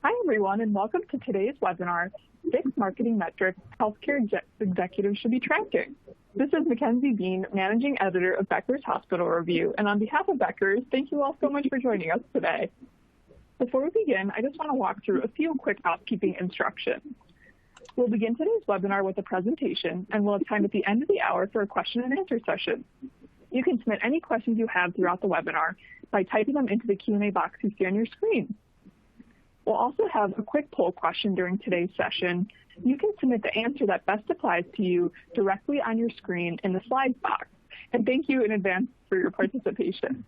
Hi, everyone, and welcome to today's webinar, 6 Marketing Metrics Healthcare Executives Should Be Tracking. This is Mackenzie Bean, Managing Editor of Becker's Hospital Review, and on behalf of Becker's, thank you all so much for joining us today. Before we begin, I just want to walk through a few quick housekeeping instructions. We'll begin today's webinar with a presentation, and we'll have time at the end of the hour for a question and answer session. You can submit any questions you have throughout the webinar by typing them into the Q&A box you see on your screen. We'll also have a quick poll question during today's session. You can submit the answer that best applies to you directly on your screen in the slides box. And thank you in advance for your participation.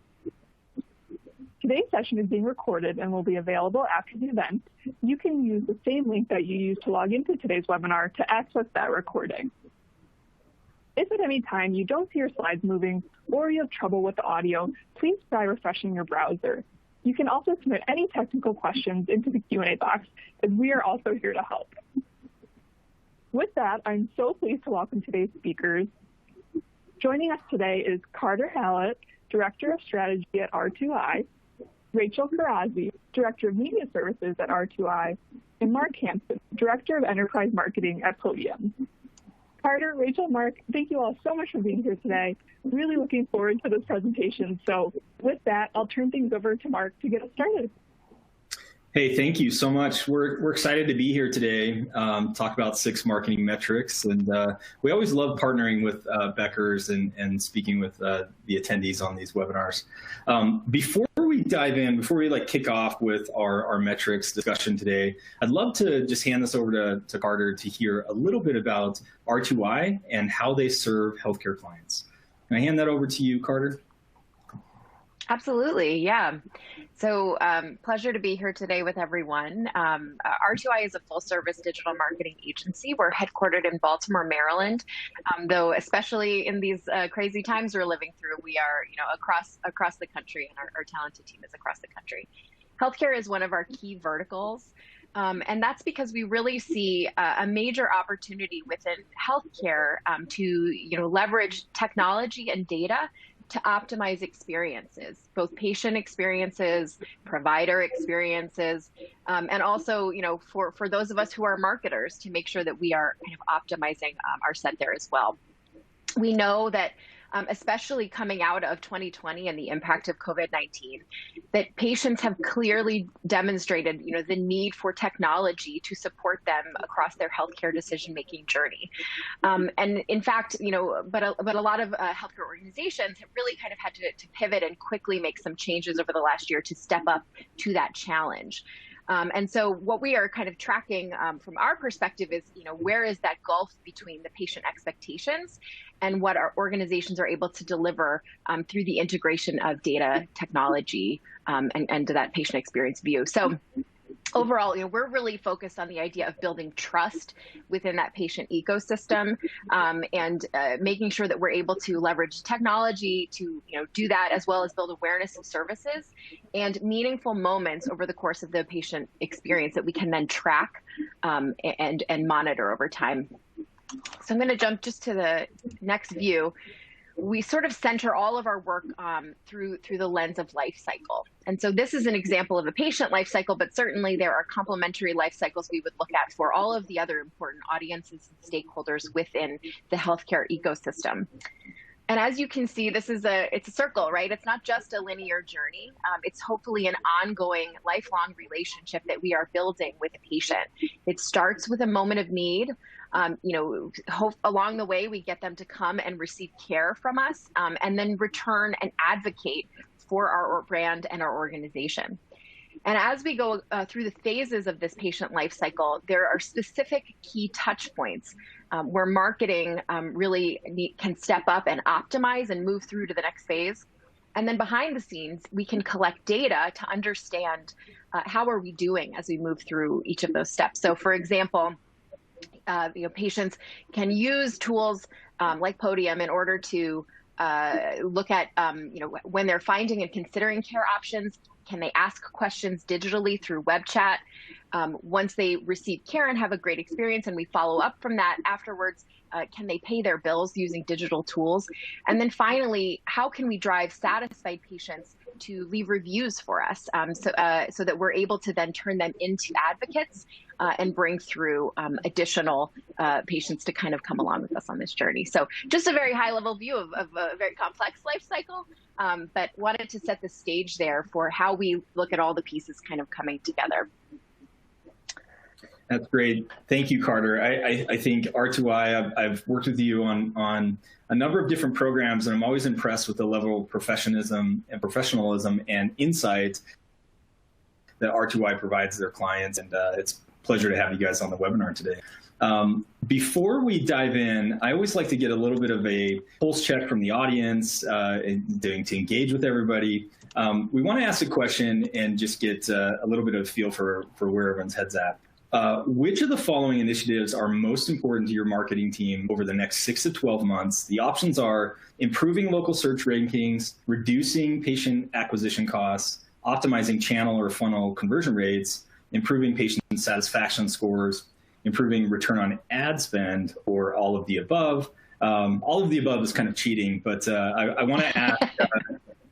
Today's session is being recorded and will be available after the event. You can use the same link that you used to log into today's webinar to access that recording. If at any time you don't see your slides moving or you have trouble with the audio, please try refreshing your browser. You can also submit any technical questions into the Q&A box, as we are also here to help. With that, I'm so pleased to welcome today's speakers. Joining us today is Carter Hallett, Director of Strategy at R2i, Rachel Karazi, Director of Media Services at R2i, and Mark Hansen, Director of Enterprise Marketing at Podium. Carter, Rachel, Mark, thank you all so much for being here today. Really looking forward to this presentation. So with that, I'll turn things over to Mark to get us started. Hey, thank you so much. We're excited to be here today, talk about 6 marketing metrics. And we always love partnering with Becker's and speaking with the attendees on these webinars. Before we dive in, before we kick off with our metrics discussion today, I'd love to just hand this over to Carter to hear a little bit about R2i and how they serve healthcare clients. Can I hand that over to you, Carter? Absolutely, yeah. So pleasure to be here today with everyone. R2i is a full-service digital marketing agency. We're headquartered in Baltimore, Maryland, though especially in these crazy times we're living through, we are across the country, and our talented team is across the country. Healthcare is one of our key verticals, and that's because we really see a major opportunity within healthcare to leverage technology and data to optimize experiences, both patient experiences, provider experiences, and also, for those of us who are marketers, to make sure that we are kind of optimizing our set there as well. We know that, especially coming out of 2020 and the impact of COVID-19, that patients have clearly demonstrated, the need for technology to support them across their healthcare decision-making journey. And in fact, but a lot of healthcare organizations have really kind of had to pivot and quickly make some changes over the last year to step up to that challenge. And so what we are kind of tracking from our perspective is, where is that gulf between the patient expectations and what our organizations are able to deliver through the integration of data, technology, and to that patient experience view. So overall, we're really focused on the idea of building trust within that patient ecosystem, and making sure that we're able to leverage technology to do that, as well as build awareness of services and meaningful moments over the course of the patient experience that we can then track and monitor over time. So I'm going to jump just to the next view. We sort of center all of our work through the lens of life cycle. And so this is an example of a patient life cycle, but certainly there are complementary life cycles we would look at for all of the other important audiences and stakeholders within the healthcare ecosystem. And as you can see, it's a circle, right? It's not just a linear journey. It's hopefully an ongoing, lifelong relationship that we are building with a patient. It starts with a moment of need. Along the way, we get them to come and receive care from us, and then return and advocate for our brand and our organization. And as we go through the phases of this patient life cycle, there are specific key touch points where marketing really can step up and optimize and move through to the next phase. And then behind the scenes, we can collect data to understand how are we doing as we move through each of those steps. So for example, patients can use tools like Podium in order to look at, when they're finding and considering care options. Can they ask questions digitally through web chat? Once they receive care and have a great experience and we follow up from that afterwards, can they pay their bills using digital tools? And then finally, how can we drive satisfied patients to leave reviews for us, so that we're able to then turn them into advocates and bring through additional patients to kind of come along with us on this journey. So just a very high level view of a very complex life cycle, but wanted to set the stage there for how we look at all the pieces kind of coming together. That's great. Thank you, Carter. I think R2i, I've worked with you on a number of different programs, and I'm always impressed with the level of professionalism and insight that R2i provides their clients. And it's a pleasure to have you guys on the webinar today. Before we dive in, I always like to get a little bit of a pulse check from the audience to engage with everybody. We want to ask a question and just get a little bit of a feel for where everyone's head's at. Which of the following initiatives are most important to your marketing team over the next 6 to 12 months? The options are improving local search rankings, reducing patient acquisition costs, optimizing channel or funnel conversion rates, improving patient satisfaction scores, improving return on ad spend, or all of the above. All of the above is kind of cheating, but I want to ask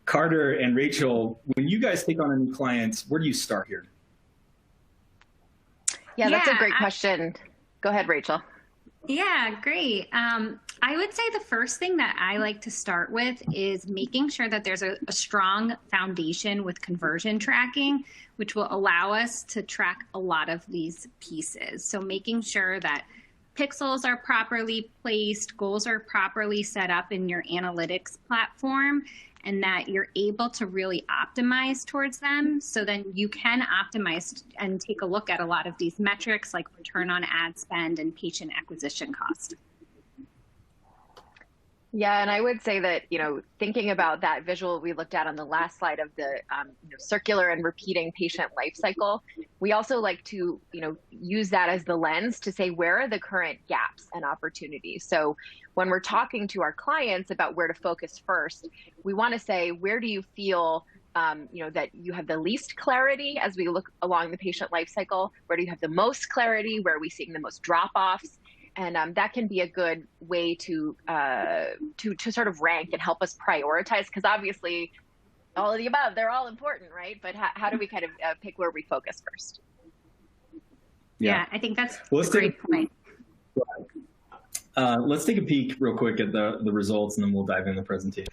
Carter and Rachel, when you guys take on a new client, where do you start here? Yeah, that's a great question. Go ahead, Rachel. Yeah, great. I would say the first thing that I like to start with is making sure that there's a strong foundation with conversion tracking, which will allow us to track a lot of these pieces. So making sure that pixels are properly placed, goals are properly set up in your analytics platform, and that you're able to really optimize towards them. So then you can optimize and take a look at a lot of these metrics like return on ad spend and patient acquisition cost. Yeah, and I would say that, thinking about that visual we looked at on the last slide of the circular and repeating patient life cycle, we also like to, use that as the lens to say, where are the current gaps and opportunities? So when we're talking to our clients about where to focus first, we want to say, where do you feel that you have the least clarity as we look along the patient life cycle? Where do you have the most clarity? Where are we seeing the most drop-offs? And that can be a good way to sort of rank and help us prioritize, because obviously all of the above, they're all important, right? But how do we kind of pick where we focus first? Yeah, I think that's a great point. Let's take a peek real quick at the results, and then we'll dive into the presentation.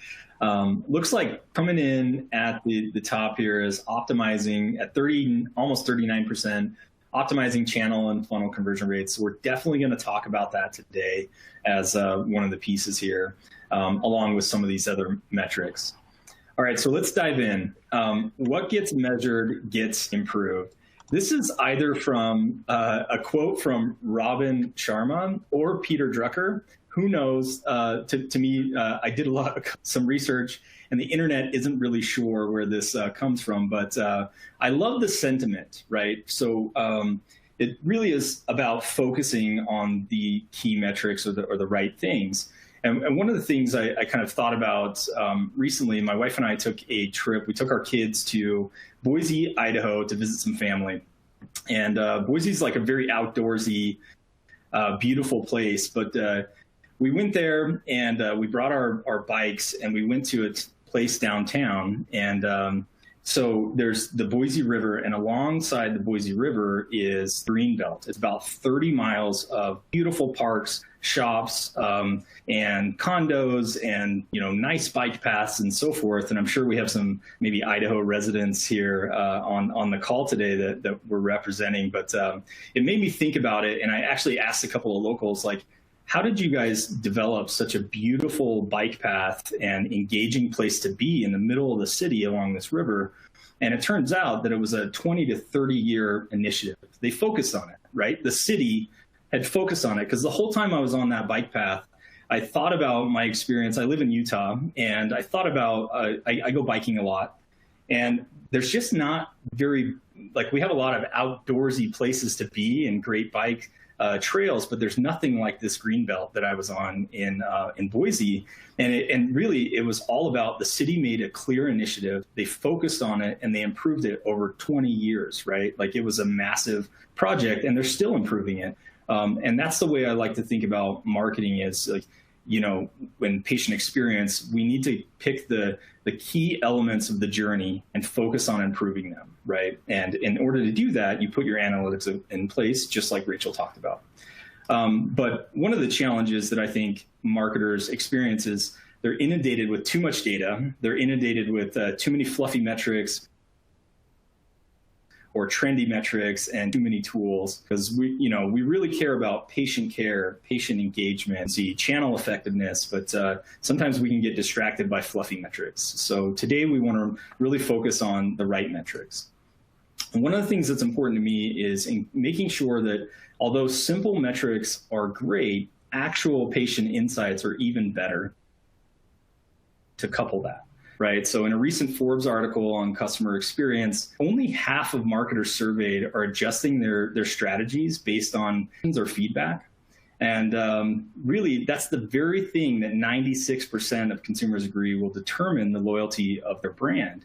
Looks like coming in at the top here is optimizing at almost 39%. Optimizing channel and funnel conversion rates. So we're definitely going to talk about that today as one of the pieces here, along with some of these other metrics. All right, so let's dive in. What gets measured gets improved. This is either from a quote from Robin Sharma or Peter Drucker. Who knows? To me, I did some research, and the internet isn't really sure where this comes from, but I love the sentiment, right? So it really is about focusing on the key metrics or the right things. And one of the things I kind of thought about recently, my wife and I took a trip. We took our kids to Boise, Idaho to visit some family. And Boise is like a very outdoorsy, beautiful place, but we went there and we brought our bikes and we went to a place downtown. And so there's the Boise River, and alongside the Boise River is Greenbelt. It's about 30 miles of beautiful parks, shops, and condos, and nice bike paths and so forth. And I'm sure we have some maybe Idaho residents here on the call today that we're representing. But it made me think about it, and I actually asked a couple of locals, like, how did you guys develop such a beautiful bike path and engaging place to be in the middle of the city along this river? And it turns out that it was a 20 to 30 year initiative. They focused on it, right? The city had focused on it, because the whole time I was on that bike path, I thought about my experience. I live in Utah, and I thought about, I go biking a lot, and there's just not we have a lot of outdoorsy places to be and great bike trails, but there's nothing like this green belt that I was on in Boise. And really, it was all about the city made a clear initiative. They focused on it and they improved it over 20 years, right? Like, it was a massive project, and they're still improving it. And that's the way I like to think about marketing, is like, when patient experience, we need to pick the key elements of the journey and focus on improving them, right? And in order to do that, you put your analytics in place, just like Rachel talked about. But one of the challenges that I think marketers experience is they're inundated with too much data. They're inundated with too many fluffy metrics or trendy metrics and too many tools, because we really care about patient care, patient engagement, the channel effectiveness, but sometimes we can get distracted by fluffy metrics. So today we want to really focus on the right metrics. And one of the things that's important to me is in making sure that although simple metrics are great, actual patient insights are even better to couple that. Right. So in a recent Forbes article on customer experience, only half of marketers surveyed are adjusting their strategies based on or feedback. And really, that's the very thing that 96% of consumers agree will determine the loyalty of their brand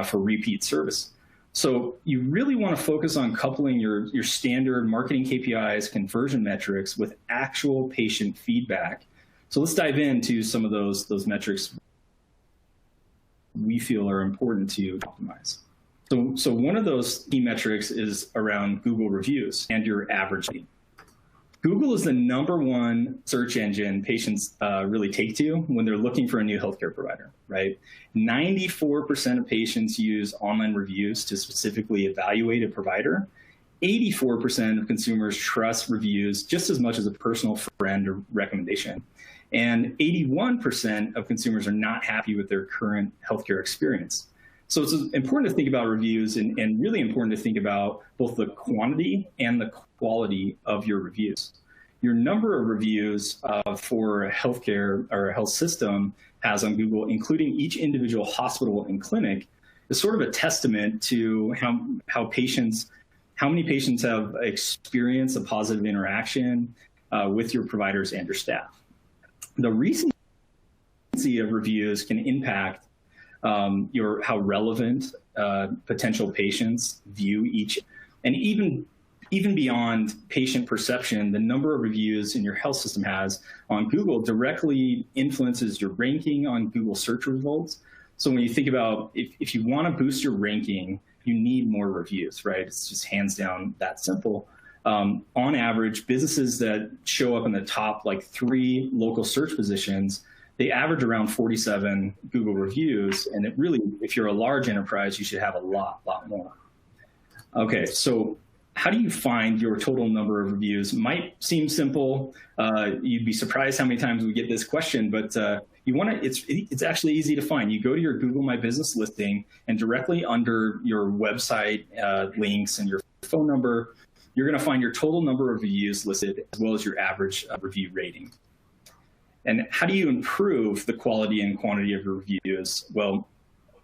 for repeat service. So you really want to focus on coupling your standard marketing KPIs, conversion metrics with actual patient feedback. So let's dive into some of those metrics we feel are important to optimize. So one of those key metrics is around Google reviews and your average rate. Google is the #1 search engine patients really take to when they're looking for a new healthcare provider, right? 94% of patients use online reviews to specifically evaluate a provider. 84% of consumers trust reviews just as much as a personal friend or recommendation. And 81% of consumers are not happy with their current healthcare experience. So it's important to think about reviews and really important to think about both the quantity and the quality of your reviews. Your number of reviews for healthcare or a health system has on Google, including each individual hospital and clinic, is sort of a testament to how many patients have experienced a positive interaction with your providers and your staff. The recency of reviews can impact how relevant potential patients view each, and even beyond patient perception, the number of reviews in your health system has on Google directly influences your ranking on Google search results. So when you think about if you want to boost your ranking, you need more reviews, right? It's just hands down that simple. On average, businesses that show up in the top 3 local search positions, they average around 47 Google reviews. And it really, if you're a large enterprise, you should have a lot more. Okay, so how do you find your total number of reviews? Might seem simple. You'd be surprised how many times we get this question, but it's actually easy to find. You go to your Google My Business listing, and directly under your website links and your phone number, you're going to find your total number of reviews listed, as well as your average review rating. And how do you improve the quality and quantity of your reviews? Well,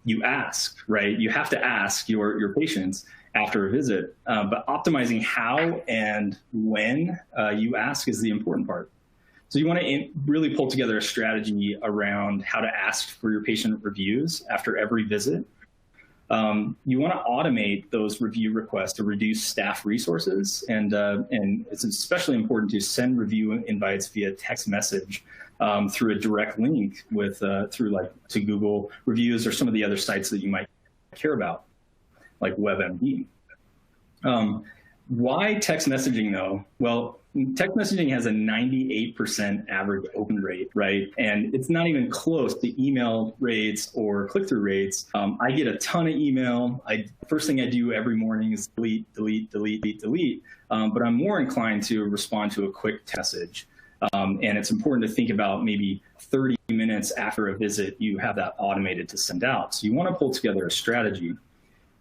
you ask, right? You have to ask your patients after a visit, but optimizing how and when you ask is the important part. So you want to really pull together a strategy around how to ask for your patient reviews after every visit. You want to automate those review requests to reduce staff resources, and it's especially important to send review invites via text message through a direct link to Google Reviews or some of the other sites that you might care about, like WebMD. Why text messaging though? Well, text messaging has a 98% average open rate, right? And it's not even close to email rates or click-through rates. I get a ton of email. First thing I do every morning is delete. But I'm more inclined to respond to a quick message. And it's important to think about maybe 30 minutes after a visit, you have that automated to send out. So you want to pull together a strategy.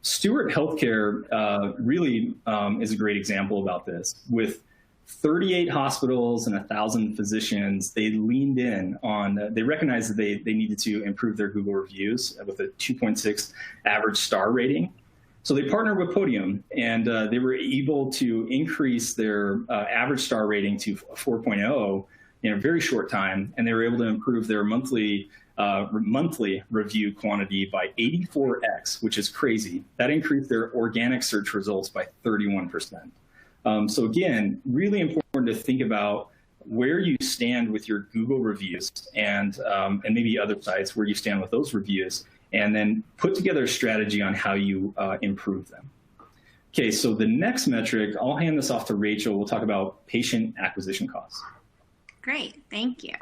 Steward Healthcare really is a great example about this. With 38 hospitals and 1,000 physicians, they leaned in on, they recognized that they needed to improve their Google reviews with a 2.6 average star rating. So they partnered with Podium, and they were able to increase their average star rating to 4.0 in a very short time, and they were able to improve their monthly review quantity by 84x, which is crazy. That increased their organic search results by 31%. So again, really important to think about where you stand with your Google reviews and maybe other sites, where you stand with those reviews, and then put together a strategy on how you improve them. Okay, so the next metric, I'll hand this off to Rachel. We'll talk about patient acquisition costs. Great, thank you.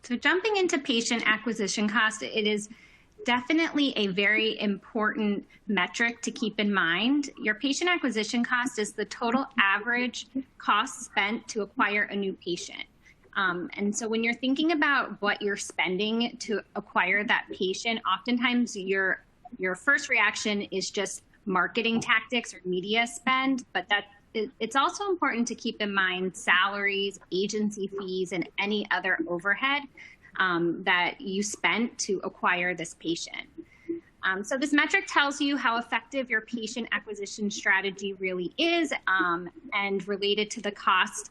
So jumping into patient acquisition cost, it is definitely a very important metric to keep in mind. Your patient acquisition cost is the total average cost spent to acquire a new patient. And so when you're thinking about what you're spending to acquire that patient, oftentimes your first reaction is just marketing tactics or media spend, but it's also important to keep in mind salaries, agency fees, and any other overhead that you spent to acquire this patient. So this metric tells you how effective your patient acquisition strategy really is, and related to the cost,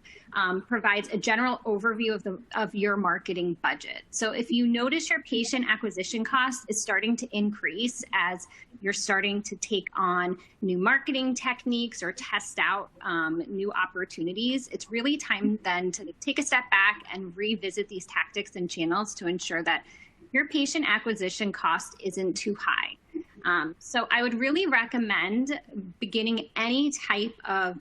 provides a general overview of your marketing budget. So if you notice your patient acquisition cost is starting to increase as you're starting to take on new marketing techniques or test out new opportunities, it's really time then to take a step back and revisit these tactics and channels to ensure that your patient acquisition cost isn't too high. So I would really recommend beginning any type of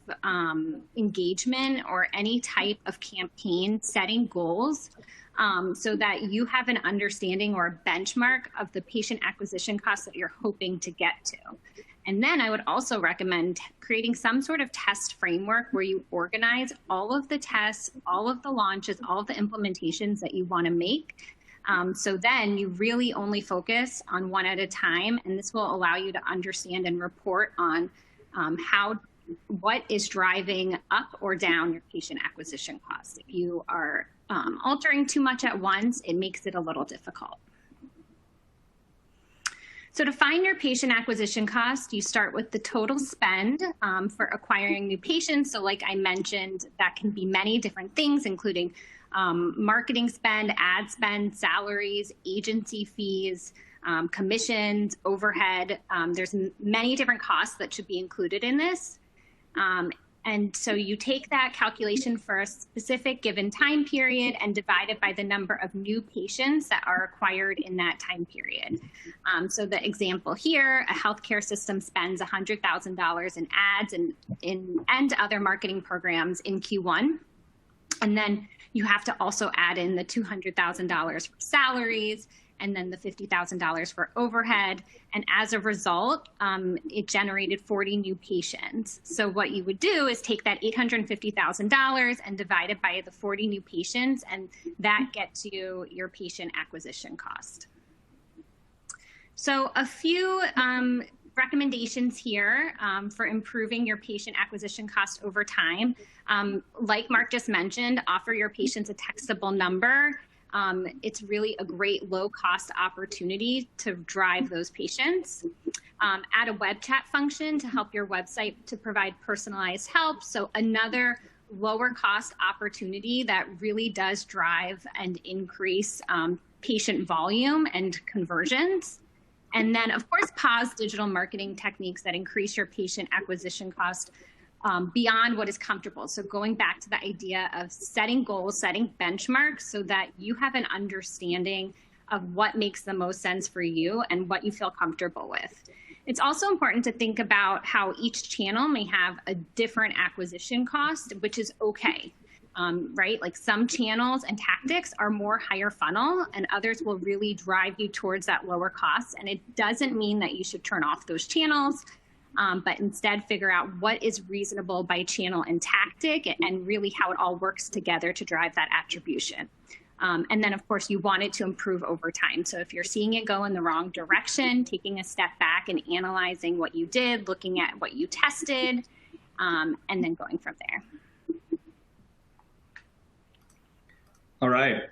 engagement or any type of campaign, setting goals so that you have an understanding or a benchmark of the patient acquisition costs that you're hoping to get to. And then I would also recommend creating some sort of test framework where you organize all of the tests, all of the launches, all of the implementations that you want to make. So then you really only focus on one at a time, and this will allow you to understand and report on what is driving up or down your patient acquisition costs. If you are altering too much at once, it makes it a little difficult. So to find your patient acquisition cost, you start with the total spend for acquiring new patients. So like I mentioned, that can be many different things, including marketing spend, ad spend, salaries, agency fees, commissions, overhead. There's many different costs that should be included in this. And so you take that calculation for a specific given time period and divide it by the number of new patients that are acquired in that time period. So the example here, a healthcare system spends $100,000 in ads and other marketing programs in Q1. And then you have to also add in the $200,000 for salaries and then the $50,000 for overhead. And as a result, it generated 40 new patients. So what you would do is take that $850,000 and divide it by the 40 new patients, and that gets you your patient acquisition cost. So a few recommendations here for improving your patient acquisition cost over time. Like Mark just mentioned, offer your patients a textable number. It's really a great low-cost opportunity to drive those patients. Add a web chat function to help your website to provide personalized help. So another lower-cost opportunity that really does drive and increase patient volume and conversions. And then, of course, pause digital marketing techniques that increase your patient acquisition cost beyond what is comfortable. So going back to the idea of setting goals, setting benchmarks so that you have an understanding of what makes the most sense for you and what you feel comfortable with. It's also important to think about how each channel may have a different acquisition cost, which is okay. Right? Like some channels and tactics are more higher funnel and others will really drive you towards that lower cost. And it doesn't mean that you should turn off those channels, but instead figure out what is reasonable by channel and tactic and really how it all works together to drive that attribution. And then, of course, you want it to improve over time. So if you're seeing it go in the wrong direction, taking a step back and analyzing what you did, looking at what you tested, and then going from there. All right,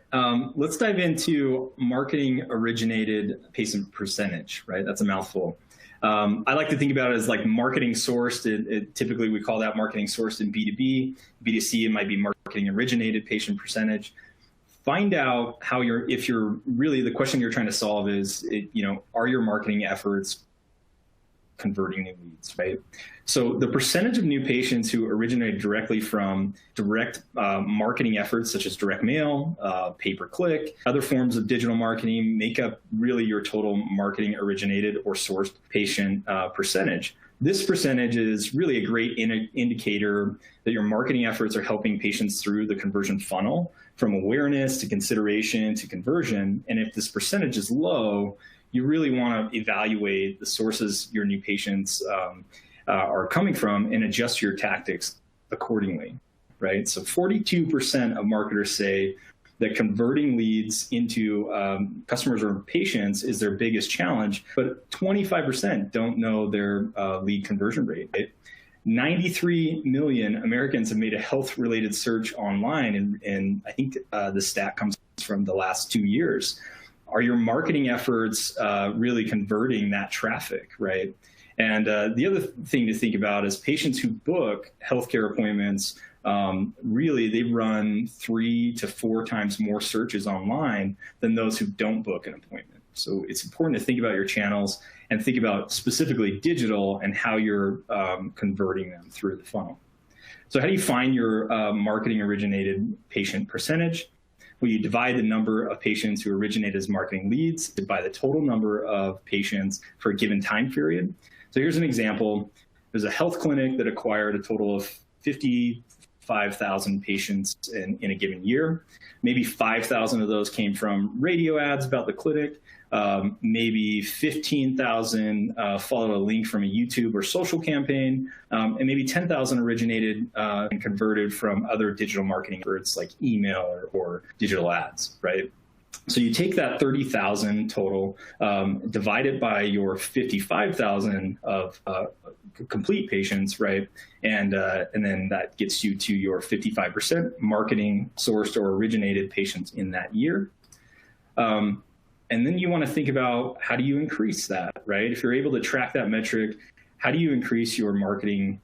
let's dive into marketing originated patient percentage, right? That's a mouthful. I like to think about it as like marketing sourced. Typically, we call that marketing sourced in B2B. B2C, it might be marketing originated patient percentage. Find out how if you're really, the question you're trying to solve is, are your marketing efforts converting new leads, right? So the percentage of new patients who originated directly from direct marketing efforts, such as direct mail, pay-per-click, other forms of digital marketing, make up really your total marketing originated or sourced patient percentage. This percentage is really a great indicator that your marketing efforts are helping patients through the conversion funnel, from awareness to consideration to conversion. And if this percentage is low, you really want to evaluate the sources your new patients are coming from and adjust your tactics accordingly, right? So 42% of marketers say that converting leads into customers or patients is their biggest challenge, but 25% don't know their lead conversion rate. Right? 93 million Americans have made a health-related search online, and I think the stat comes from the last 2 years. Are your marketing efforts really converting that traffic, right? And the other thing to think about is patients who book healthcare appointments, really they run 3 to 4 times more searches online than those who don't book an appointment. So it's important to think about your channels and think about specifically digital and how you're converting them through the funnel. So how do you find your marketing originated patient percentage? Well, you divide the number of patients who originate as marketing leads by the total number of patients for a given time period. So here's an example. There's a health clinic that acquired a total of 55,000 patients in a given year. Maybe 5,000 of those came from radio ads about the clinic. Maybe 15,000 followed a link from a YouTube or social campaign, and maybe 10,000 originated and converted from other digital marketing efforts like email or digital ads, right? So you take that 30,000 total, divide it by your 55,000 of complete patients, right? And then that gets you to your 55% marketing sourced or originated patients in that year. And then you want to think about how do you increase that, right? If you're able to track that metric, how do you increase your marketing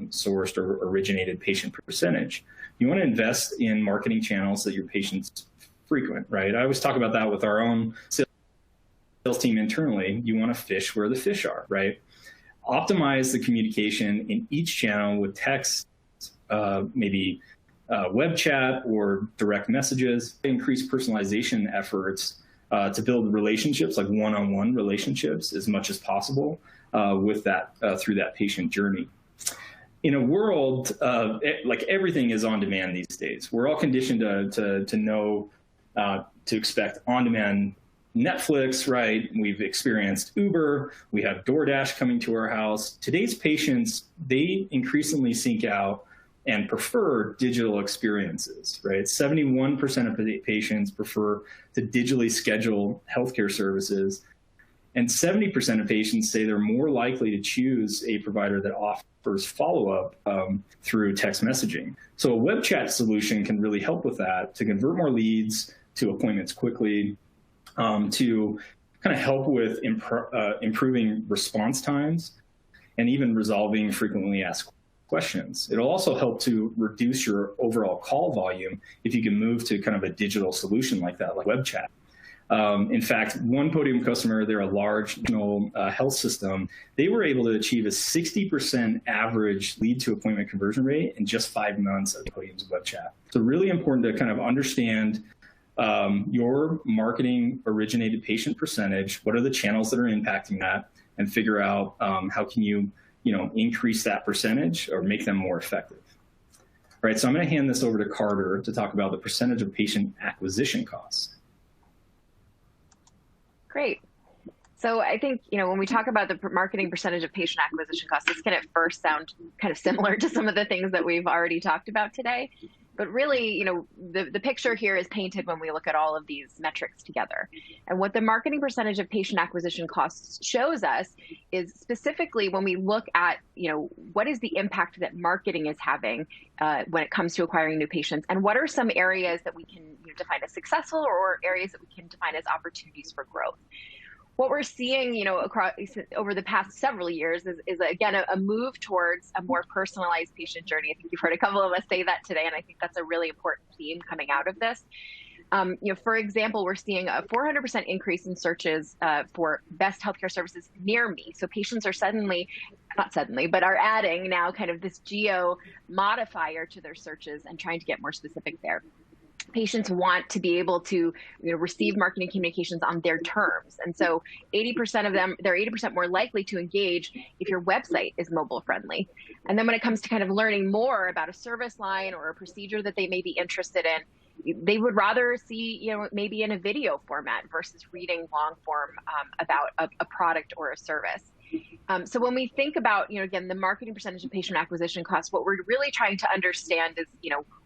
sourced or originated patient percentage? You want to invest in marketing channels that your patients frequent, right? I always talk about that with our own sales team internally. You want to fish where the fish are, right? Optimize the communication in each channel with text, maybe web chat or direct messages. Increase personalization efforts to build relationships, like one-on-one relationships, as much as possible with that through that patient journey. In a world like everything is on demand these days, we're all conditioned to know to expect on-demand Netflix, right? We've experienced Uber. We have DoorDash coming to our house. Today's patients, they increasingly seek out and prefer digital experiences, right? 71% of patients prefer to digitally schedule healthcare services, and 70% of patients say they're more likely to choose a provider that offers follow-up through text messaging. So a web chat solution can really help with that, to convert more leads to appointments quickly, to kind of help with improving response times and even resolving frequently asked questions. It'll also help to reduce your overall call volume if you can move to kind of a digital solution like that, like web chat. In fact, one Podium customer, they're a large national health system, they were able to achieve a 60% average lead to appointment conversion rate in just 5 months of Podium's web chat. So really important to kind of understand your marketing originated patient percentage, what are the channels that are impacting that, and figure out how can you increase that percentage or make them more effective. All right, so I'm going to hand this over to Carter to talk about the percentage of patient acquisition costs. Great. So I think, when we talk about the marketing percentage of patient acquisition costs, this can at first sound kind of similar to some of the things that we've already talked about today. But really, the picture here is painted when we look at all of these metrics together. And what the marketing percentage of patient acquisition costs shows us is specifically when we look at, what is the impact that marketing is having when it comes to acquiring new patients, and what are some areas that we can define as successful or areas that we can define as opportunities for growth. What we're seeing, across over the past several years is again, a move towards a more personalized patient journey. I think you've heard a couple of us say that today, and I think that's a really important theme coming out of this. For example, we're seeing a 400% increase in searches for best healthcare services near me. So patients are not suddenly, but are adding now kind of this geo modifier to their searches and trying to get more specific there. Patients want to be able to receive marketing communications on their terms. And so 80% of them, they're 80% more likely to engage if your website is mobile friendly. And then when it comes to kind of learning more about a service line or a procedure that they may be interested in, they would rather see, maybe in a video format versus reading long form about a product or a service. So when we think about, again, the marketing percentage of patient acquisition costs, what we're really trying to understand is,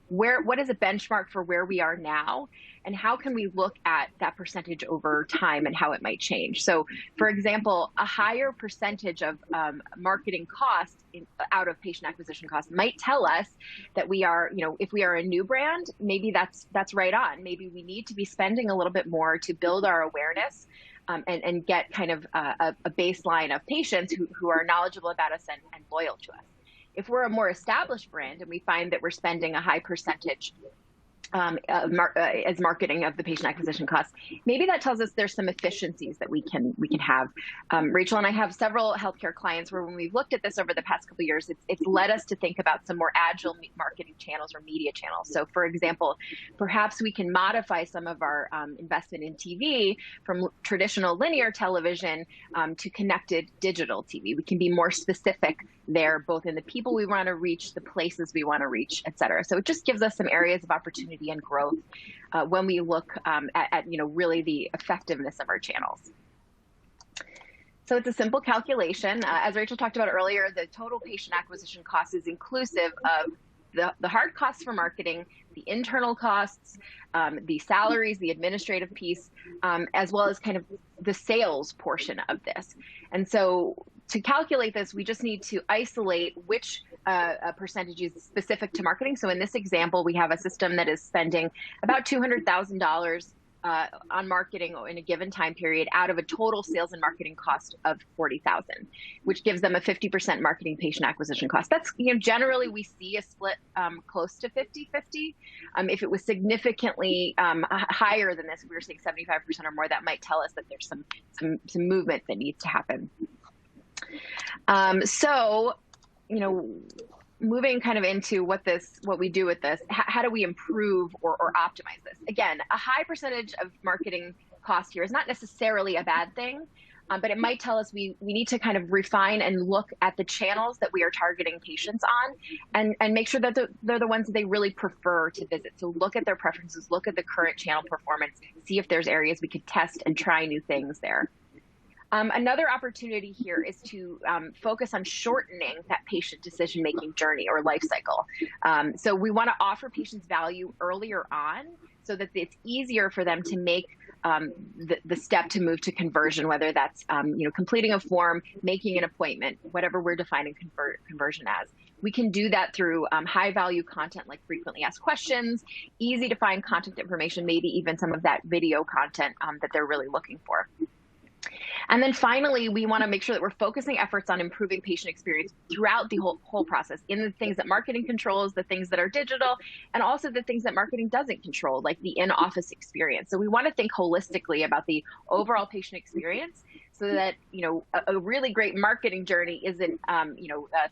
what is a benchmark for where we are now, and how can we look at that percentage over time and how it might change? So, for example, a higher percentage of marketing costs out of patient acquisition costs might tell us that we are, if we are a new brand, maybe that's right on. Maybe we need to be spending a little bit more to build our awareness and get kind of a baseline of patients who are knowledgeable about us and loyal to us. If we're a more established brand and we find that we're spending a high percentage as marketing of the patient acquisition costs, maybe that tells us there's some efficiencies that we can have. Rachel and I have several healthcare clients where when we've looked at this over the past couple of years, it's led us to think about some more agile marketing channels or media channels. So for example, perhaps we can modify some of our investment in TV from traditional linear television to connected digital TV. We can be more specific there, both in the people we want to reach, the places we want to reach, et cetera. So it just gives us some areas of opportunity and growth when we look at really the effectiveness of our channels. So it's a simple calculation. As Rachel talked about earlier, the total patient acquisition cost is inclusive of the hard costs for marketing, the internal costs, the salaries, the administrative piece, as well as kind of the sales portion of this. And so to calculate this, we just need to isolate which percentage is specific to marketing. So in this example, we have a system that is spending about $200,000 on marketing in a given time period out of a total sales and marketing cost of $40,000, which gives them a 50% marketing patient acquisition cost. That's, generally we see a split close to 50-50. If it was significantly higher than this, if we were saying 75% or more, that might tell us that there's some movement that needs to happen. Moving kind of into what we do with this, how do we improve or optimize this? Again, a high percentage of marketing cost here is not necessarily a bad thing, but it might tell us we need to kind of refine and look at the channels that we are targeting patients on and make sure that they're the ones that they really prefer to visit. So look at their preferences, look at the current channel performance, see if there's areas we could test and try new things there. Another opportunity here is to focus on shortening that patient decision-making journey or life cycle. So we want to offer patients value earlier on so that it's easier for them to make the step to move to conversion, whether that's completing a form, making an appointment, whatever we're defining conversion as. We can do that through high-value content like frequently asked questions, easy-to-find contact information, maybe even some of that video content that they're really looking for. And then finally, we want to make sure that we're focusing efforts on improving patient experience throughout the whole process in the things that marketing controls, the things that are digital, and also the things that marketing doesn't control, like the in-office experience. So we want to think holistically about the overall patient experience so that, a really great marketing journey isn't,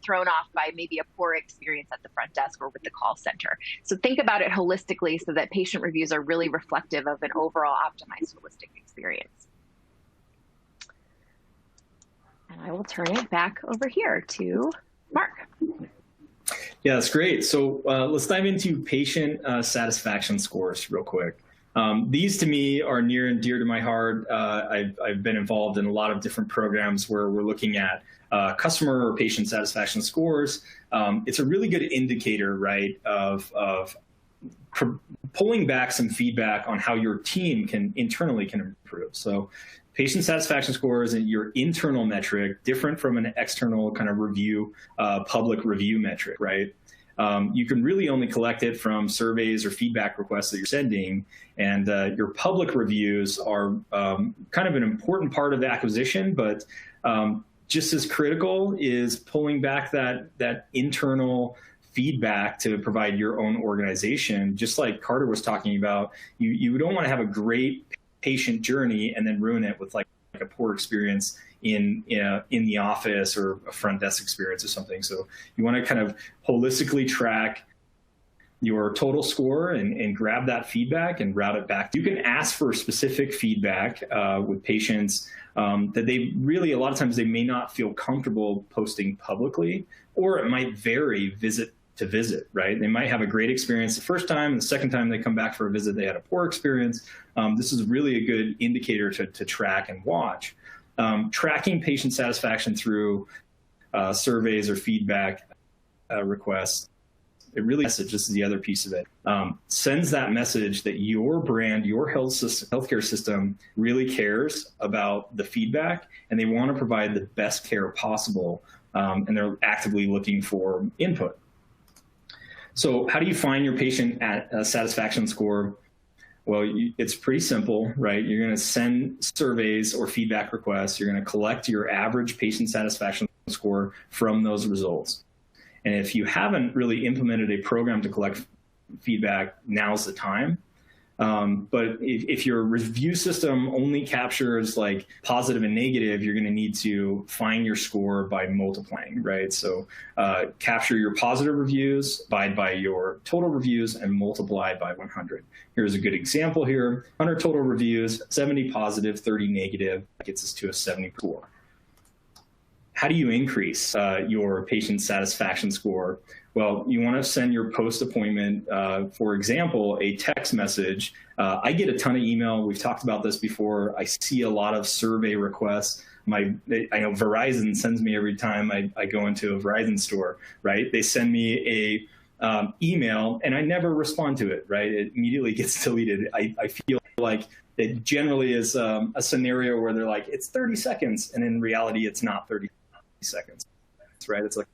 thrown off by maybe a poor experience at the front desk or with the call center. So think about it holistically so that patient reviews are really reflective of an overall optimized holistic experience. And I will turn it back over here to Mark. Yeah, that's great. So let's dive into patient satisfaction scores real quick. These to me are near and dear to my heart. I've been involved in a lot of different programs where we're looking at customer or patient satisfaction scores. It's a really good indicator, right, of pulling back some feedback on how your team internally can improve. So patient satisfaction score is your internal metric, different from an external kind of review, public review metric, right? You can really only collect it from surveys or feedback requests that you're sending, and your public reviews are kind of an important part of the acquisition, but just as critical is pulling back that internal feedback to provide your own organization, just like Carter was talking about, you don't want to have a great patient journey and then ruin it with like a poor experience in the office or a front desk experience or something. So you want to kind of holistically track your total score and grab that feedback and route it back. You can ask for specific feedback with patients that they really, a lot of times they may not feel comfortable posting publicly, or it might vary visit to visit, right? They might have a great experience the first time, and the second time they come back for a visit, they had a poor experience. This is really a good indicator to track and watch. Tracking patient satisfaction through surveys or feedback requests, it really, this is the other piece of it, sends that message that your brand, your healthcare system really cares about the feedback, and they want to provide the best care possible, and they're actively looking for input. So how do you find your patient satisfaction score? Well, it's pretty simple, right? You're going to send surveys or feedback requests. You're going to collect your average patient satisfaction score from those results. And if you haven't really implemented a program to collect feedback, now's the time. But if your review system only captures like positive and negative, you're going to need to find your score by multiplying, right? So capture your positive reviews, divide by your total reviews, and multiply by 100. Here's a good example here. 100 total reviews, 70 positive, 30 negative, gets us to a 70 score. How do you increase your patient satisfaction score? Well, you want to send your post-appointment, for example, a text message. I get a ton of email. We've talked about this before. I see a lot of survey requests. I know Verizon sends me every time I go into a Verizon store, right? They send me a email, and I never respond to it, right? It immediately gets deleted. I feel like it generally is a scenario where they're like, it's 30 seconds, and in reality, it's not 30 seconds, right? It's like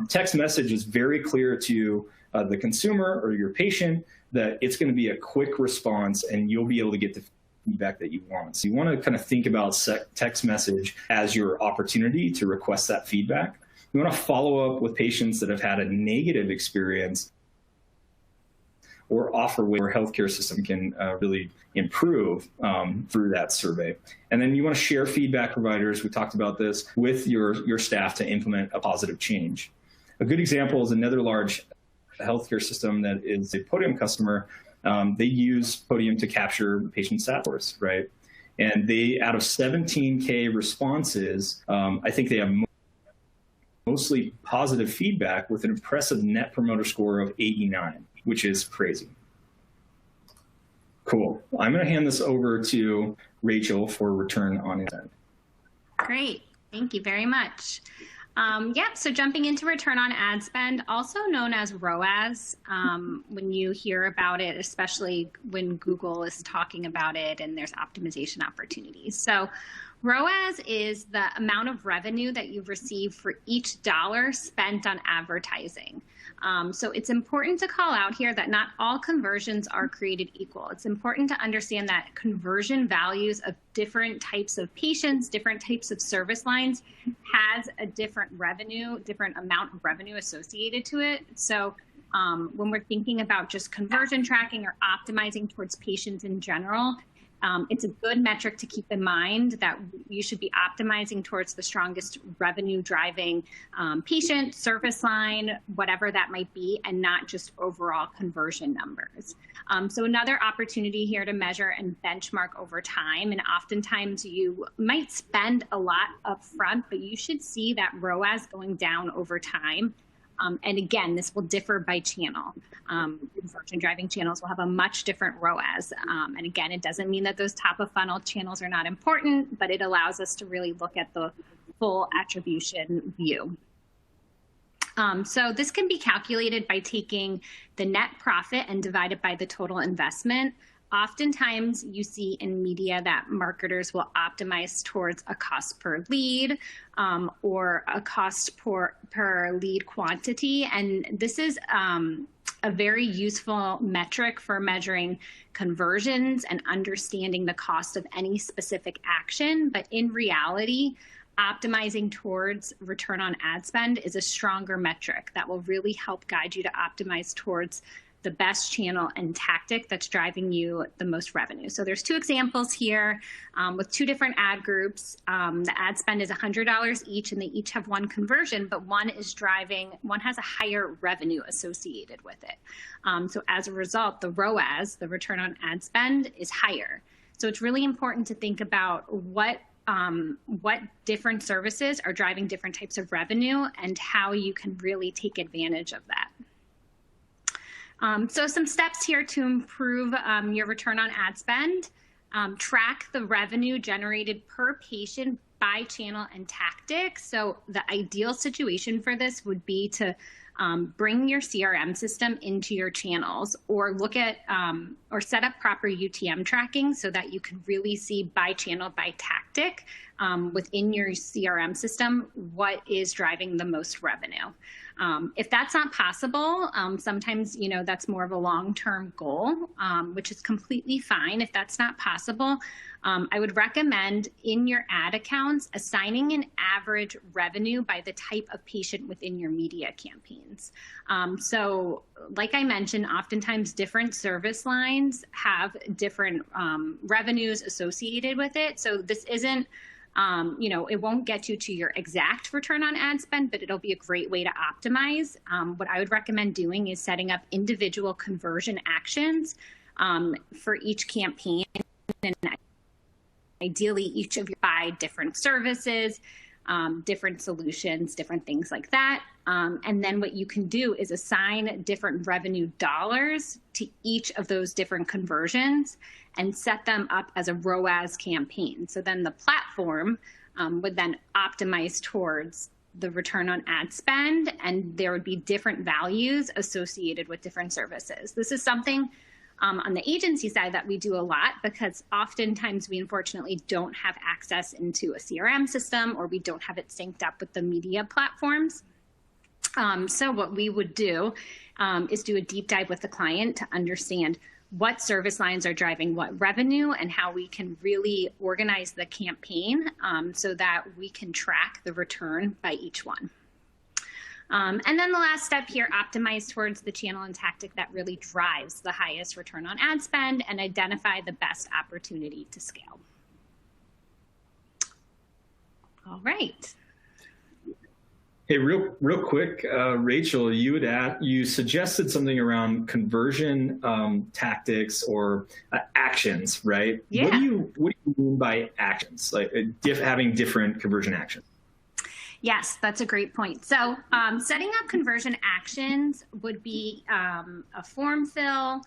text message is very clear to the consumer or your patient that it's going to be a quick response, and you'll be able to get the feedback that you want. So you want to kind of think about text message as your opportunity to request that feedback. You want to follow up with patients that have had a negative experience or offer where healthcare system can really improve through that survey. And then you want to share feedback providers, we talked about this, with your staff to implement a positive change. A good example is another large healthcare system that is a Podium customer. They use Podium to capture patient sat scores, right? And they, out of 17K responses, I think they have mostly positive feedback with an impressive net promoter score of 89, which is crazy. Cool. I'm going to hand this over to Rachel for return on investment. Great. Thank you very much. So jumping into return on ad spend, also known as ROAS, when you hear about it, especially when Google is talking about it and there's optimization opportunities. So ROAS is the amount of revenue that you receive for each dollar spent on advertising. So it's important to call out here that not all conversions are created equal. It's important to understand that conversion values of different types of patients, different types of service lines has a different amount of revenue associated to it. So when we're thinking about just conversion tracking or optimizing towards patients in general, it's a good metric to keep in mind that you should be optimizing towards the strongest revenue driving patient, service line, whatever that might be, and not just overall conversion numbers. So another opportunity here to measure and benchmark over time. And oftentimes you might spend a lot up front, but you should see that ROAS going down over time. And again, this will differ by channel. Conversion driving channels will have a much different ROAS. And again, it doesn't mean that those top of funnel channels are not important, but it allows us to really look at the full attribution view. So this can be calculated by taking the net profit and divide it by the total investment. Oftentimes you see in media that marketers will optimize towards a cost per lead or a cost per lead quantity. And this is a very useful metric for measuring conversions and understanding the cost of any specific action. But in reality, optimizing towards return on ad spend is a stronger metric that will really help guide you to optimize towards the best channel and tactic that's driving you the most revenue. So there's two examples here with two different ad groups. The ad spend is $100 each, and they each have one conversion, but one has a higher revenue associated with it. So as a result, the ROAS, the return on ad spend, is higher. So it's really important to think about what different services are driving different types of revenue and how you can really take advantage of that. So some steps here to improve your return on ad spend. Track the revenue generated per patient by channel and tactic. So the ideal situation for this would be to bring your CRM system into your channels, or look at or set up proper UTM tracking so that you can really see by channel, by tactic within your CRM system what is driving the most revenue. If that's not possible, sometimes, that's more of a long-term goal, which is completely fine. If that's not possible, I would recommend in your ad accounts assigning an average revenue by the type of patient within your media campaigns. So like I mentioned, oftentimes different service lines have different revenues associated with it. So this isn't it won't get you to your exact return on ad spend, but it'll be a great way to optimize. What I would recommend doing is setting up individual conversion actions for each campaign, and ideally each of you buy different services, different solutions, different things like that. And then what you can do is assign different revenue dollars to each of those different conversions and set them up as a ROAS campaign. So then the platform would then optimize towards the return on ad spend, and there would be different values associated with different services. This is something on the agency side that we do a lot, because oftentimes we unfortunately don't have access into a CRM system, or we don't have it synced up with the media platforms. So what we would do is do a deep dive with the client to understand what service lines are driving what revenue and how we can really organize the campaign so that we can track the return by each one. And then the last step here, optimize towards the channel and tactic that really drives the highest return on ad spend and identify the best opportunity to scale. All right. Hey, real quick, Rachel, you suggested something around conversion tactics or actions, right? Yeah. What do you mean by actions? Like having different conversion actions? Yes, that's a great point. So setting up conversion actions would be a form fill,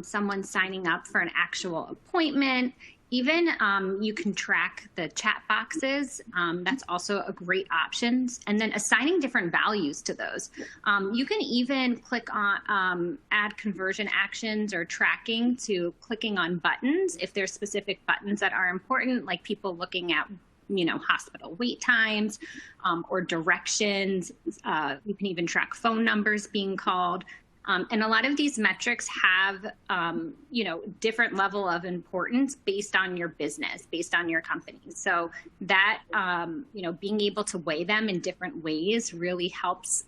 someone signing up for an actual appointment. Even you can track the chat boxes. That's also a great option. And then assigning different values to those. You can even click on add conversion actions or tracking to clicking on buttons if there's specific buttons that are important, like people looking at hospital wait times or directions. You can even track phone numbers being called. And a lot of these metrics have, different level of importance based on your business, based on your company. So that, being able to weigh them in different ways really helps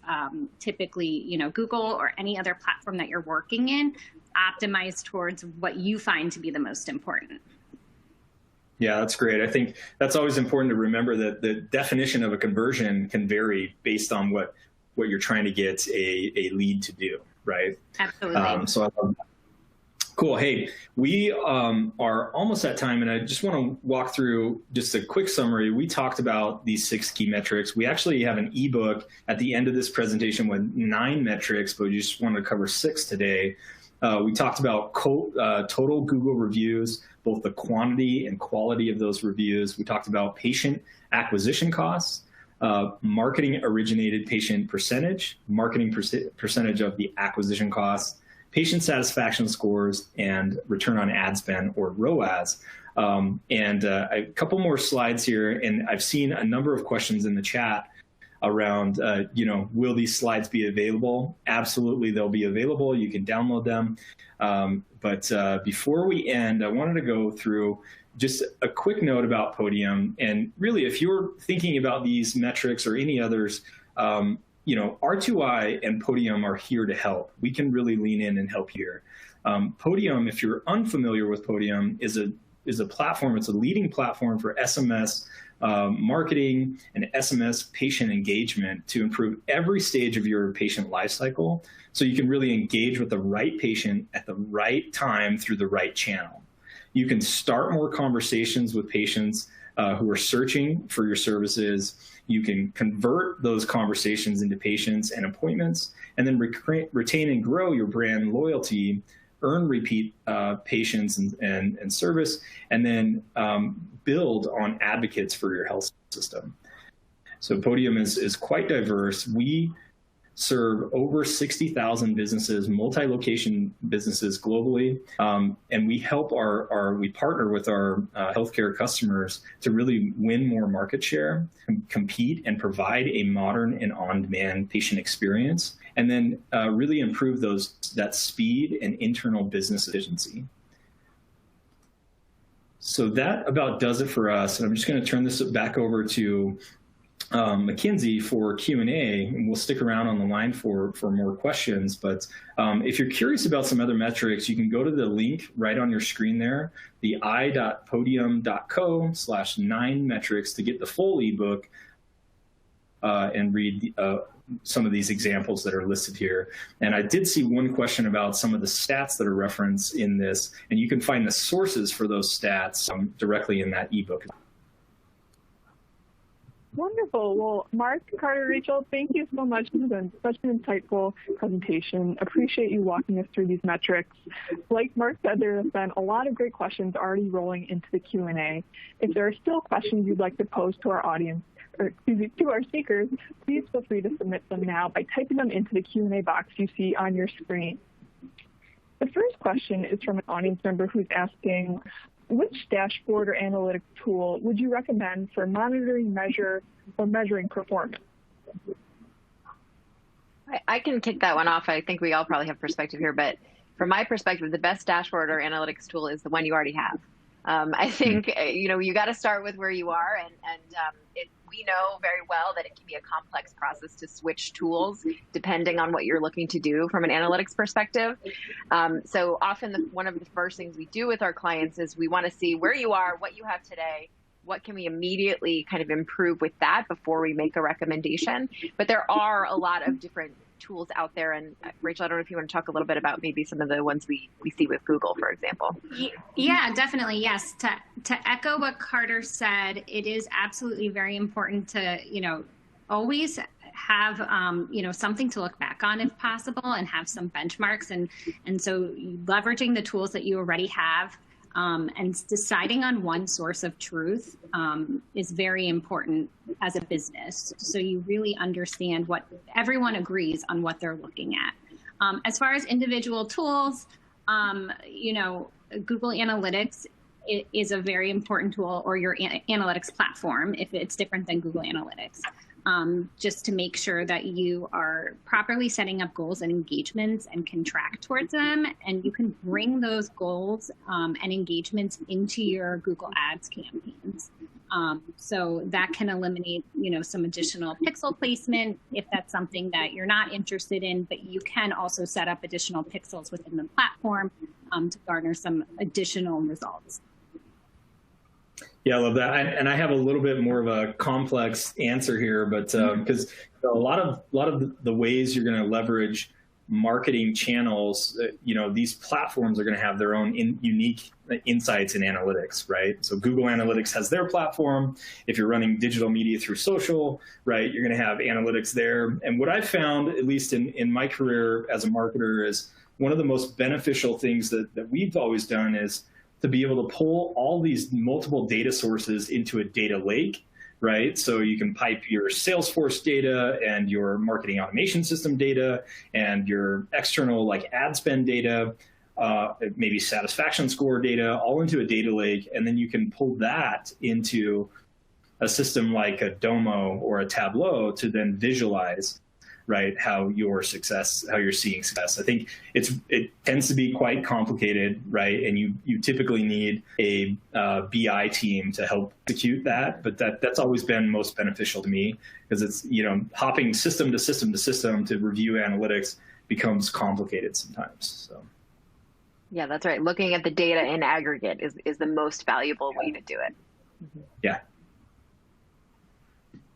typically, Google or any other platform that you're working in optimize towards what you find to be the most important. Yeah, that's great. I think that's always important to remember that the definition of a conversion can vary based on what you're trying to get a lead to do, right? Absolutely. So I love that. Cool. Hey, we are almost at time, and I just want to walk through just a quick summary. We talked about these 6 key metrics. We actually have an ebook at the end of this presentation with 9 metrics, but we just wanted to cover 6 today. We talked about total Google reviews, both the quantity and quality of those reviews. We talked about patient acquisition costs, marketing originated patient percentage, marketing percentage of the acquisition costs, patient satisfaction scores, and return on ad spend, or ROAS. A couple more slides here, and I've seen a number of questions in the chat around, will these slides be available? Absolutely, they'll be available. You can download them. But before we end, I wanted to go through just a quick note about Podium. And really, if you're thinking about these metrics or any others, R2i and Podium are here to help. We can really lean in and help here. Podium, if you're unfamiliar with Podium, is a platform. It's a leading platform for SMS marketing and SMS patient engagement to improve every stage of your patient lifecycle, so you can really engage with the right patient at the right time through the right channel. You can start more conversations with patients who are searching for your services. You can convert those conversations into patients and appointments, and then retain and grow your brand loyalty, earn repeat patients and service, and then build on advocates for your health system. So Podium is quite diverse. We serve over 60,000 businesses, multi-location businesses globally, and we help we partner with our healthcare customers to really win more market share, compete, and provide a modern and on-demand patient experience, and then really improve that speed and internal business efficiency. So that about does it for us. And I'm just going to turn this back over to Mackenzie for Q&A, and we'll stick around on the line for more questions. But if you're curious about some other metrics, you can go to the link right on your screen there, the i.podium.co/9metrics, to get the full ebook and read some of these examples that are listed here. And I did see one question about some of the stats that are referenced in this, and you can find the sources for those stats directly in that ebook. Wonderful. Well, Mark, Carter, Rachel, thank you so much. This has been such an insightful presentation. Appreciate you walking us through these metrics. Like Mark said, there have been a lot of great questions already rolling into the Q&A. If there are still questions you'd like to pose to our audience, or to our speakers, please feel free to submit them now by typing them into the Q&A box you see on your screen. The first question is from an audience member who's asking, which dashboard or analytics tool would you recommend for monitoring, measuring performance? I can kick that one off. I think we all probably have perspective here, but from my perspective, the best dashboard or analytics tool is the one you already have. I think, you got to start with where you are, and we know very well that it can be a complex process to switch tools depending on what you're looking to do from an analytics perspective. So often one of the first things we do with our clients is we want to see where you are, what you have today, what can we immediately kind of improve with that before we make a recommendation. But there are a lot of different tools out there. And Rachel, I don't know if you want to talk a little bit about maybe some of the ones we see with Google, for example. Yeah, definitely. Yes. To echo what Carter said, it is absolutely very important to, always have, something to look back on if possible, and have some benchmarks. And so leveraging the tools that you already have, and deciding on one source of truth is very important as a business. So you really understand what everyone agrees on what they're looking at. As far as individual tools, Google Analytics is a very important tool, or your analytics platform, if it's different than Google Analytics. Just to make sure that you are properly setting up goals and engagements and can track towards them. And you can bring those goals and engagements into your Google Ads campaigns. So that can eliminate, some additional pixel placement if that's something that you're not interested in, but you can also set up additional pixels within the platform to garner some additional results. Yeah, I love that. And I have a little bit more of a complex answer here, but because a lot of the ways you're going to leverage marketing channels, these platforms are going to have their own unique insights and analytics, right? So Google Analytics has their platform. If you're running digital media through social, right, you're going to have analytics there. And what I've found, at least in my career as a marketer, is one of the most beneficial things that we've always done is to be able to pull all these multiple data sources into a data lake, right? So you can pipe your Salesforce data and your marketing automation system data and your external ad spend data, maybe satisfaction score data, all into a data lake. And then you can pull that into a system like a Domo or a Tableau to then visualize, right, how you're seeing success. I think it tends to be quite complicated, right? And you typically need a BI team to help execute that, but that's always been most beneficial to me, because it's, hopping system to system to system to review analytics becomes complicated sometimes. So. Yeah, that's right. Looking at the data in aggregate is the most valuable way to do it. Mm-hmm. Yeah.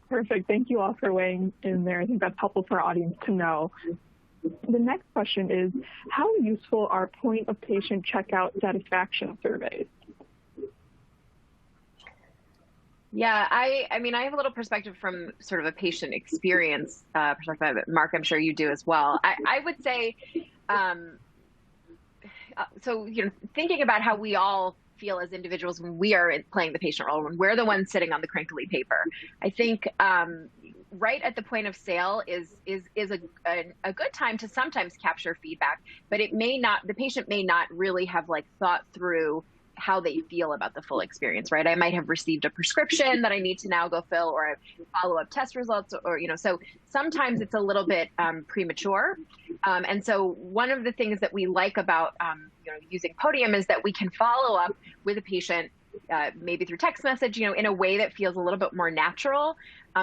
Perfect. Thank you all for weighing in there. I think that's helpful for our audience to know. The next question is, how useful are point-of-patient checkout satisfaction surveys? Yeah, I mean, I have a little perspective from sort of a patient experience perspective. Mark, I'm sure you do as well. I would say, so, thinking about how we all feel as individuals when we are playing the patient role, when we're the ones sitting on the crinkly paper, I think right at the point of sale is a good time to sometimes capture feedback, but the patient may not really have thought through how they feel about the full experience, right? I might have received a prescription that I need to now go fill, or follow-up test results, or, so sometimes it's a little bit premature. And so one of the things that we like about, using Podium is that we can follow up with a patient, maybe through text message, in a way that feels a little bit more natural.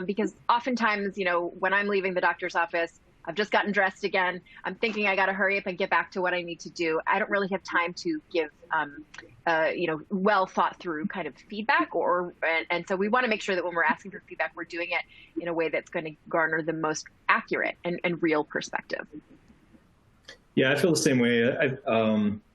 Because oftentimes, when I'm leaving the doctor's office, I've just gotten dressed again, I'm thinking I got to hurry up and get back to what I need to do. I don't really have time to give, well thought through kind of feedback, and so we want to make sure that when we're asking for feedback, we're doing it in a way that's going to garner the most accurate and real perspective. Yeah, I feel the same way.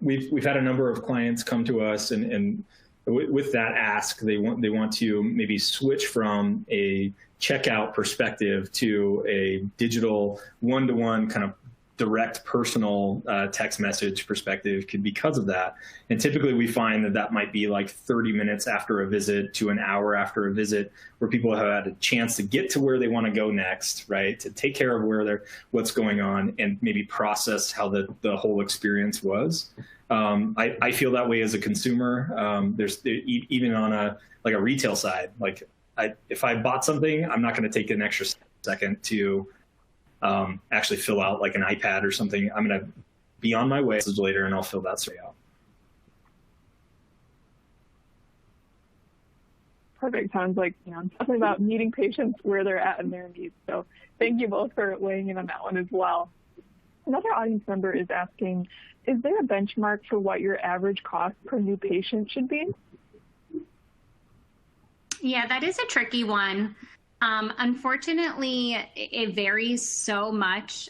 We've had a number of clients come to us, and with that ask, they want to maybe switch from a checkout perspective to a digital one-to-one kind of direct personal text message perspective because of that. And typically we find that might be 30 minutes after a visit to an hour after a visit, where people have had a chance to get to where they want to go next, right? To take care of what's going on and maybe process how the whole experience was. I feel that way as a consumer. There's even on a retail side, if I bought something, I'm not going to take an extra second to actually fill out an iPad or something. I'm going to be on my way later and I'll fill that survey out. Perfect. Sounds like, something about meeting patients where they're at and their needs. So thank you both for weighing in on that one as well. Another audience member is asking, is there a benchmark for what your average cost per new patient should be? Yeah, that is a tricky one. Unfortunately, it varies so much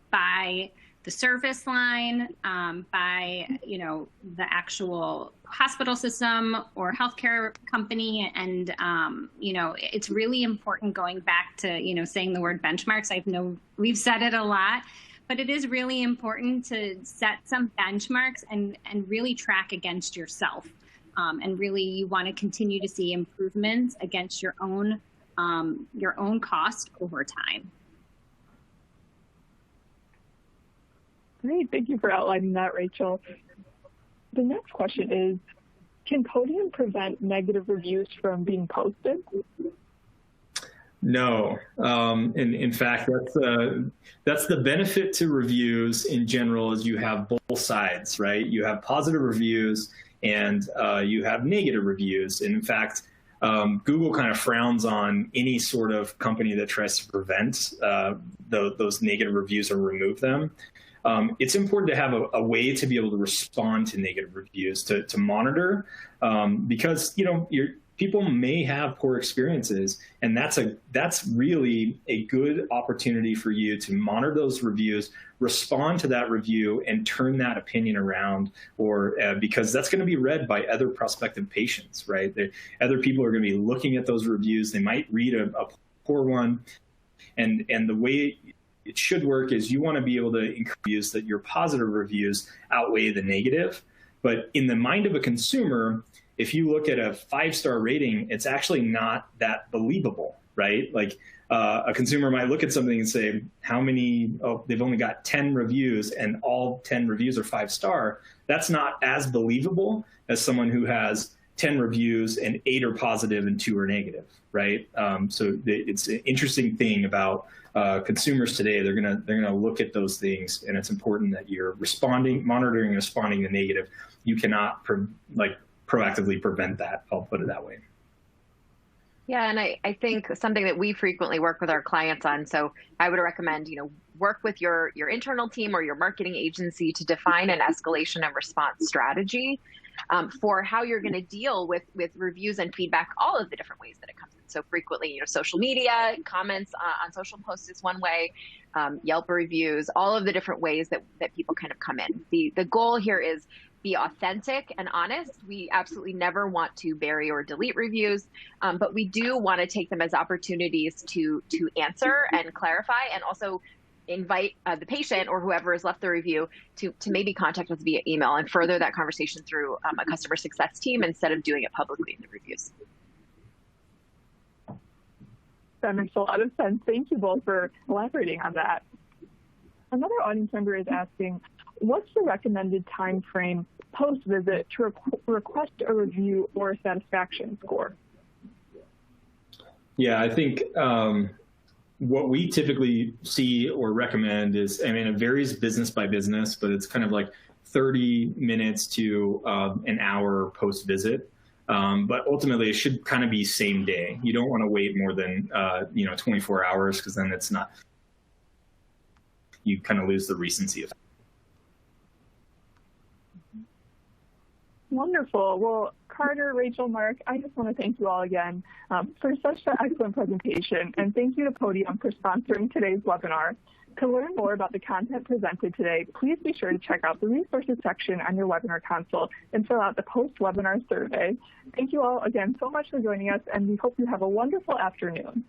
by the service line, by the actual hospital system or healthcare company, and it's really important, going back to saying the word benchmarks. I know we've said it a lot, but it is really important to set some benchmarks and really track against yourself, and really you want to continue to see improvements against your own cost over time. Great. Thank you for outlining that, Rachel. The next question is, can Podium prevent negative reviews from being posted? No. In fact, that's the benefit to reviews in general, is you have both sides, right? You have positive reviews and you have negative reviews. And in fact, Google kind of frowns on any sort of company that tries to prevent those negative reviews or remove them. It's important to have a way to be able to respond to negative reviews, to monitor, because people may have poor experiences, and that's really a good opportunity for you to monitor those reviews, respond to that review, and turn that opinion around, or because that's going to be read by other prospective patients, right? Other people are going to be looking at those reviews. They might read a poor one, and the way it should work is you want to be able to increase that your positive reviews outweigh the negative. But in the mind of a consumer, if you look at a 5-star rating, it's actually not that believable, right? A consumer might look at something and say, how many, they've only got 10 reviews and all 10 reviews are 5-star. That's not as believable as someone who has 10 reviews and 8 are positive and 2 are negative, right? It's an interesting thing about consumers today. They're gonna look at those things, and it's important that you're monitoring and responding to negative. You cannot proactively prevent that. I'll put it that way. Yeah, and I think something that we frequently work with our clients on, so I would recommend, work with your internal team or your marketing agency to define an escalation and response strategy for how you're going to deal with reviews and feedback, all of the different ways that it comes in. So frequently, social media, comments on social posts is one way, Yelp reviews, all of the different ways that people kind of come in. The goal here is be authentic and honest. We absolutely never want to bury or delete reviews, but we do want to take them as opportunities to answer and clarify, and also invite the patient or whoever has left the review to maybe contact us via email and further that conversation through a customer success team instead of doing it publicly in the reviews. That makes a lot of sense. Thank you both for elaborating on that. Another audience member is asking, what's the recommended time frame post-visit to request a review or a satisfaction score? Yeah, I think what we typically see or recommend is, it varies business by business, but it's kind of like 30 minutes to an hour post-visit. But ultimately, it should kind of be same day. You don't want to wait more than 24 hours, because then it's not, you kind of lose the recency effect. Wonderful. Well, Carter, Rachel, Mark, I just want to thank you all again for such an excellent presentation, and thank you to Podium for sponsoring today's webinar. To learn more about the content presented today, please be sure to check out the resources section on your webinar console and fill out the post-webinar survey. Thank you all again so much for joining us, and we hope you have a wonderful afternoon.